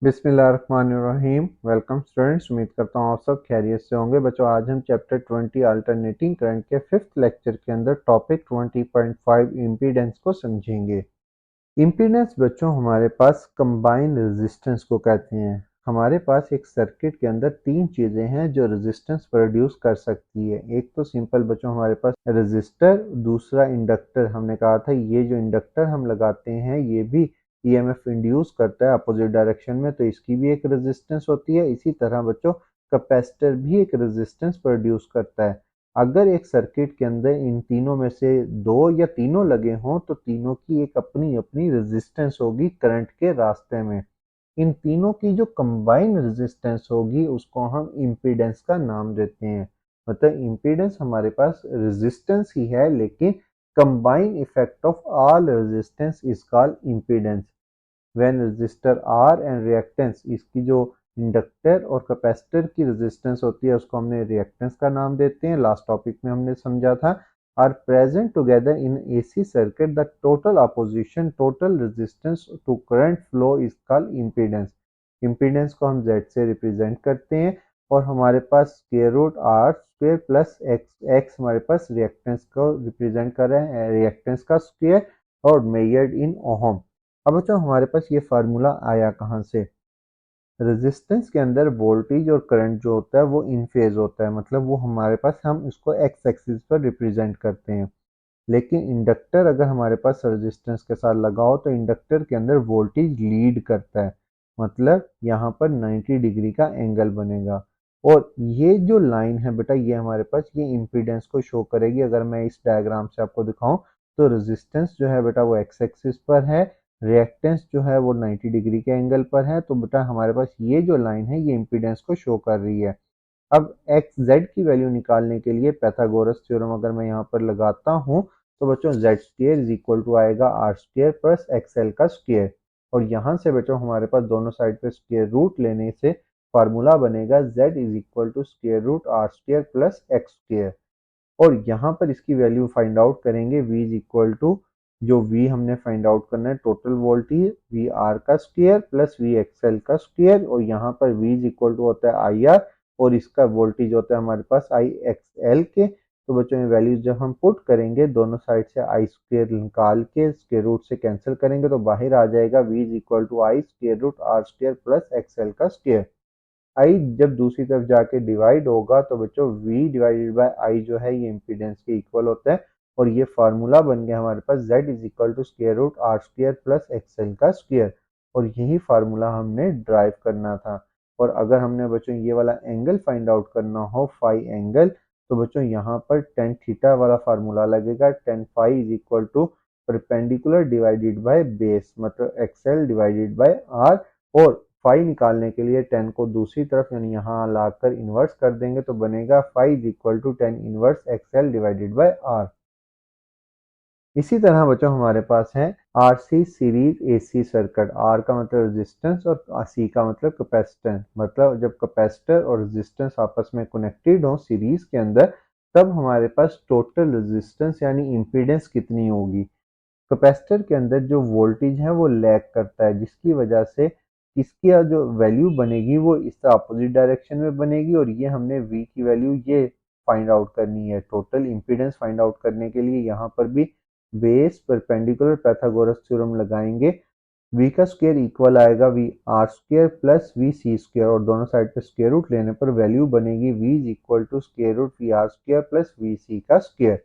बिस्मिल्लाहिर्रहमानिर्रहीम। Welcome students, उम्मीद करता हूँ आप सब खैरियत से होंगे। बच्चों, आज हम चैप्टर 20 अल्टरनेटिंग करंट के 5th लेक्चर के अंदर टॉपिक 20.5 इम्पीडेंस को समझेंगे। इम्पीडेंस बच्चों हमारे पास कंबाइन रेजिस्टेंस को कहते हैं। हमारे पास एक सर्किट के अंदर तीन चीज़ें हैं जो रेजिस्टेंस प्रोड्यूस कर सकती है। एक तो सिंपल बच्चों हमारे पास रेजिस्टर, दूसरा इंडक्टर। हमने कहा था ये जो इंडक्टर हम लगाते हैं ये भी ईएमएफ इंड्यूस करता है अपोजिट डायरेक्शन में, तो इसकी भी एक रेजिस्टेंस होती है। इसी तरह बच्चों कैपेसिटर भी एक रेजिस्टेंस प्रोड्यूस करता है। अगर एक सर्किट के अंदर इन तीनों में से दो या तीनों लगे हों तो तीनों की एक अपनी अपनी रेजिस्टेंस होगी करंट के रास्ते में। इन तीनों की जो कंबाइन रेजिस्टेंस होगी उसको हम इम्पीडेंस का नाम देते हैं। मतलब इम्पीडेंस हमारे पास रेजिस्टेंस ही है, लेकिन combine effect of all resistance is called impedance. When resistor R and reactance, इसकी जो इंडक्टर और कैपेसिटर की रेजिस्टेंस होती है उसको हमने रिएक्टेंस का नाम देते हैं। लास्ट टॉपिक में हमने समझा था। Are present together in AC circuit the total opposition total resistance to current flow is called impedance. Impedance को हम जेड से रिप्रेजेंट करते हैं और हमारे पास square root R square plus X हमारे पास रिएक्टेंस को रिप्रेजेंट कर रहे हैं, रिएक्टेंस का स्क्वायर, और मेजर्ड इन ओहम। अब बच्चों हमारे पास ये फार्मूला आया कहाँ से? रेजिस्टेंस के अंदर वोल्टेज और करंट जो होता है वो इन फेज होता है, मतलब वो हमारे पास, हम इसको एक्स एक्सिस पर रिप्रेजेंट करते हैं। लेकिन इंडक्टर अगर हमारे पास रेजिस्टेंस के साथ लगा हो तो इंडक्टर के अंदर वोल्टेज लीड करता है, मतलब यहाँ पर 90 डिग्री का एंगल बनेगा। और ये जो लाइन है बेटा ये हमारे पास ये इम्पीडेंस को शो करेगी। अगर मैं इस डायग्राम से आपको दिखाऊं तो रेजिस्टेंस जो है बेटा वो एक्स एक्सिस पर है, रिएक्टेंस जो है वो 90 डिग्री के एंगल पर है। तो बेटा हमारे पास ये जो लाइन है ये इम्पीडेंस को शो कर रही है। अब एक्स जेड की वैल्यू निकालने के लिए पैथागोरस थ्योरम अगर मैं यहाँ पर लगाता हूँ तो बच्चों Z square is equal to आएगा आर स्क्वायर प्लस एक्सएल का स्क्वायर। और यहाँ से बच्चों हमारे पास दोनों साइड पे स्क्वायर रूट लेने से फार्मूला बनेगा Z is equal to square root R square plus X square. और यहाँ पर इसकी वैल्यू फाइंड आउट करेंगे v इज इक्वल टू, जो v हमने फाइंड आउट करना है टोटल वोल्टेज वी आर का स्क्वायर प्लस वी एक्सएल का स्क्वायर, और यहाँ पर v इज इक्वल टू होता है आई आर और इसका वोल्टेज होता है हमारे पास आई एक्सएल के। तो बच्चों ये वैल्यूज जब हम पुट करेंगे दोनों साइड से आई स्क्वायर निकाल के स्क्वायर रूट से कैंसिल करेंगे तो बाहर आ जाएगा v is equal to I square root R square plus XL का स्क्वायर। आई जब दूसरी तरफ जाके डिवाइड होगा तो बच्चों v डिवाइडेड बाय आई जो है ये इम्पीडेंस के इक्वल होता है। और ये फार्मूला बन गया हमारे पास z is equal to square root R square plus XL का स्क्वायर। और यही फार्मूला हमने ड्राइव करना था। और अगर हमने बच्चों ये वाला एंगल फाइंड आउट करना हो फाई एंगल, तो बच्चों यहाँ पर टेन थीटा वाला फार्मूला लगेगा। Tan phi is equal to perpendicular divided by base, मतलब एक्सएल डिवाइडेड बाय आर। और फाई निकालने के लिए 10 को दूसरी तरफ यानी यहाँ लाकर इन्वर्स कर देंगे तो बनेगा phi is equal to 10 inverse XL divided by R. इसी तरह बच्चों हमारे पास है RC series AC circuit. R का मतलब रेजिस्टेंस और सी का मतलब कैपेसिटेंस। मतलब जब कैपेसिटर और रेजिस्टेंस आपस में कनेक्टेड हो सीरीज के अंदर तब हमारे पास टोटल रेजिस्टेंस यानी इम्पीडेंस कितनी होगी। कैपेसिटर के अंदर जो वोल्टेज है वो लैग करता है, जिसकी वजह से इसकी जो वैल्यू बनेगी वो इस अपोजिट डायरेक्शन में बनेगी। और ये हमने v की वैल्यू ये फाइंड आउट करनी है। टोटल इम्पीडेंस फाइंड आउट करने के लिए यहाँ पर भी बेस परपेंडिकुलर पैथागोरस थ्योरम लगाएंगे। v का स्क्वायर इक्वल आएगा V R square plus V C square, और दोनों साइड पे स्क्वायर रूट लेने पर वैल्यू बनेगी v is equal to square root V R square plus V C का square.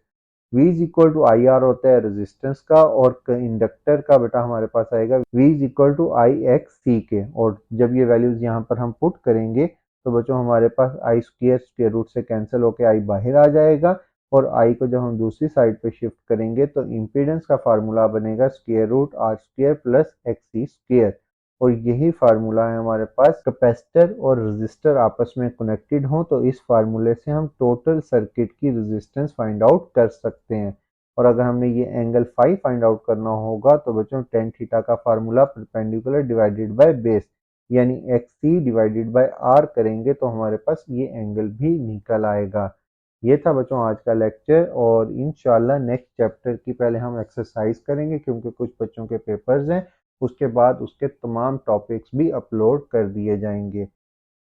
v is equal to I R होता है रेजिस्टेंस का, और इंडक्टर का बेटा हमारे पास आएगा v is equal to I X C के। और जब ये वैल्यूज यहाँ पर हम पुट करेंगे तो बच्चों हमारे पास आई स्क्वायर स्क्वायर रूट से कैंसिल होकर आई बाहर आ जाएगा। और आई को जब हम दूसरी साइड पे शिफ्ट करेंगे तो इम्पीडेंस का फार्मूला बनेगा square root R square plus X C square. और यही फार्मूला है हमारे पास कैपेसिटर और रेजिस्टर आपस में कनेक्टेड हो तो इस फार्मूले से हम टोटल सर्किट की रेजिस्टेंस फाइंड आउट कर सकते हैं। और अगर हमने ये एंगल फाई फाइंड आउट करना होगा तो बच्चों टेन थीटा का formula perpendicular divided by base यानी X C divided by R करेंगे तो हमारे पास ये एंगल भी निकल आएगा। ये था बच्चों आज का लेक्चर, और इंशाल्लाह नेक्स्ट चैप्टर की पहले हम एक्सरसाइज करेंगे क्योंकि कुछ बच्चों के पेपर्स हैं उसके बाद उसके तमाम टॉपिक्स भी अपलोड कर दिए जाएंगे।